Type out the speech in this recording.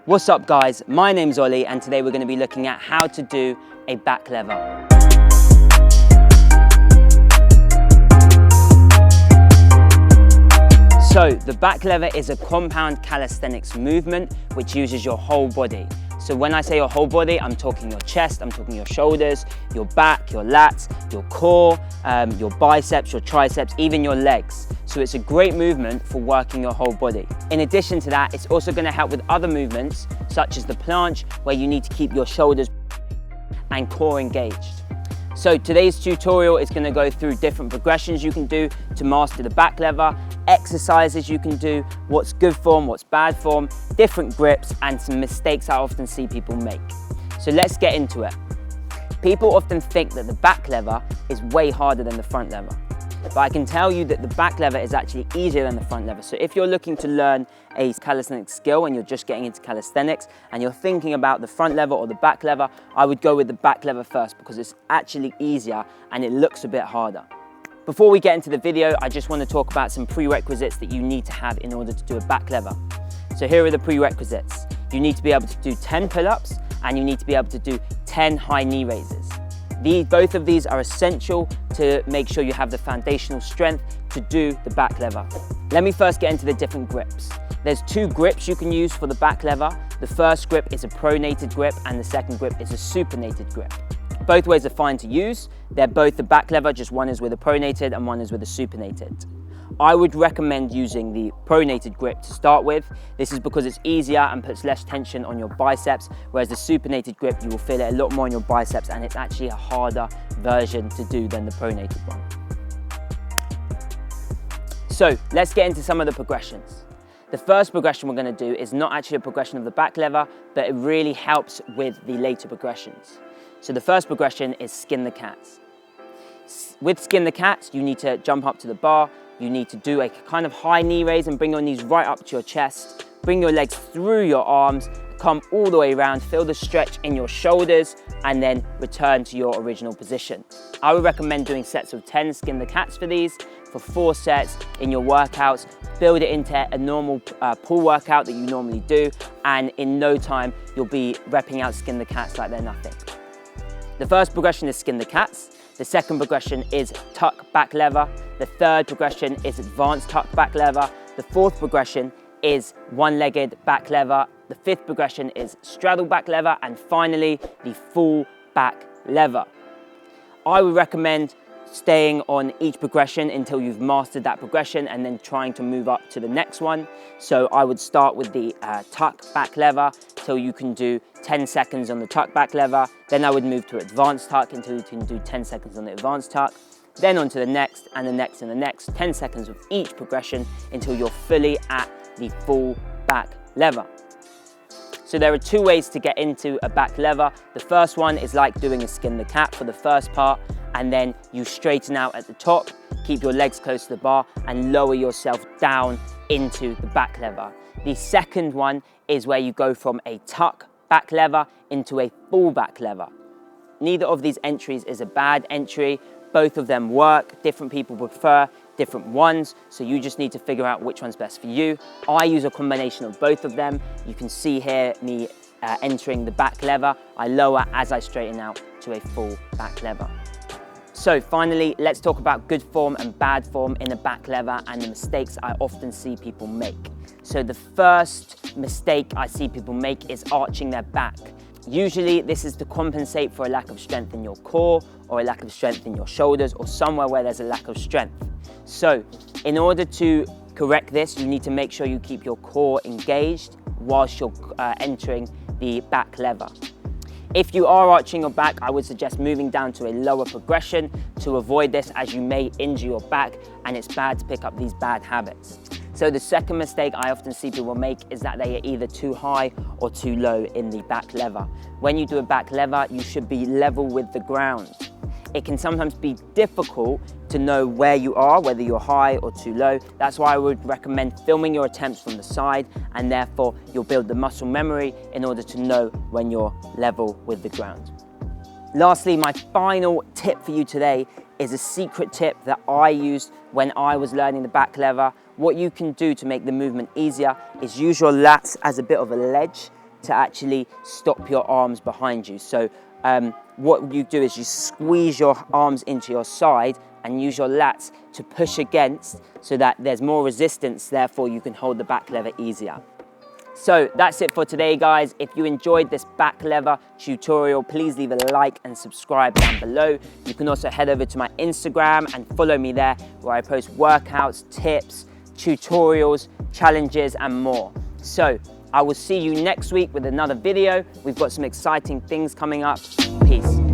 What's up guys, my name's Ollie and today we're going to be looking at how to do a back lever. So the back lever is a compound calisthenics movement which uses your whole body. So when I say your whole body, I'm talking your chest, I'm talking your shoulders, your back, your lats, your core, your biceps, your triceps, even your legs. So it's a great movement for working your whole body. In addition to that, it's also going to help with other movements such as the planche, where you need to keep your shoulders and core engaged. So today's tutorial is going to go through different progressions you can do to master the back lever, exercises you can do, what's good form, what's bad form, different grips, and some mistakes I often see people make. So let's get into it. People often think that the back lever is way harder than the front lever. But I can tell you that the back lever is actually easier than the front lever. So if you're looking to learn a calisthenics skill and you're just getting into calisthenics and you're thinking about the front lever or the back lever, I would go with the back lever first because it's actually easier and it looks a bit harder. Before we get into the video, I just want to talk about some prerequisites that you need to have in order to do a back lever. So here are the prerequisites. You need to be able to do 10 pull-ups and you need to be able to do 10 high knee raises. Both of these are essential to make sure you have the foundational strength to do the back lever. Let me first get into the different grips. There's two grips you can use for the back lever. The first grip is a pronated grip and the second grip is a supinated grip. Both ways are fine to use. They're both the back lever, just one is with a pronated and one is with a supinated. I would recommend using the pronated grip to start with. This is because it's easier and puts less tension on your biceps, whereas the supinated grip, you will feel it a lot more on your biceps and it's actually a harder version to do than the pronated one. So let's get into some of the progressions. The first progression we're going to do is not actually a progression of the back lever, but it really helps with the later progressions. So the first progression is skin the cats. With skin the cats, you need to jump up to the bar. You need to do a kind of high knee raise and bring your knees right up to your chest. Bring your legs through your arms, come all the way around, feel the stretch in your shoulders, and then return to your original position. I would recommend doing sets of 10 skin the cats for these, for 4 sets in your workouts. Build it into a normal pull workout that you normally do, and in no time, you'll be repping out skin the cats like they're nothing. The first progression is skin the cats. The second progression is tuck back lever. The third progression is advanced tuck back lever. The fourth progression is one-legged back lever. The fifth progression is straddle back lever. And finally, the full back lever. I would recommend staying on each progression until you've mastered that progression and then trying to move up to the next one. So I would start with the tuck back lever till you can do 10 seconds on the tuck back lever. Then I would move to advanced tuck until you can do 10 seconds on the advanced tuck. Then on to the next and the next and the next, 10 seconds of each progression until you're fully at the full back lever. So there are two ways to get into a back lever. The first one is like doing a skin the cat for the first part, and then you straighten out at the top, keep your legs close to the bar and lower yourself down into the back lever. The second one is where you go from a tuck back lever into a full back lever. Neither of these entries is a bad entry. Both of them work. Different people prefer different ones, so you just need to figure out which one's best for you. I use a combination of both of them. You can see here me entering the back lever. I lower as I straighten out to a full back lever. So finally, let's talk about good form and bad form in a back lever and the mistakes I often see people make. So the first mistake I see people make is arching their back. Usually this is to compensate for a lack of strength in your core or a lack of strength in your shoulders or somewhere where there's a lack of strength. So in order to correct this, you need to make sure you keep your core engaged whilst you're entering the back lever. If you are arching your back, I would suggest moving down to a lower progression to avoid this, as you may injure your back and it's bad to pick up these bad habits. So the second mistake I often see people make is that they are either too high or too low in the back lever. When you do a back lever, you should be level with the ground. It can sometimes be difficult to know where you are, whether you're high or too low. That's why I would recommend filming your attempts from the side, and therefore you'll build the muscle memory in order to know when you're level with the ground. Lastly, my final tip for you today is a secret tip that I used when I was learning the back lever. What you can do to make the movement easier is use your lats as a bit of a ledge to actually stop your arms behind you. So what you do is you squeeze your arms into your side and use your lats to push against so that there's more resistance, therefore you can hold the back lever easier. So that's it for today, guys. If you enjoyed this back lever tutorial, please leave a like and subscribe down below. You can also head over to my Instagram and follow me there, where I post workouts, tips, tutorials, challenges, and more. So I will see you next week with another video. We've got some exciting things coming up. Peace.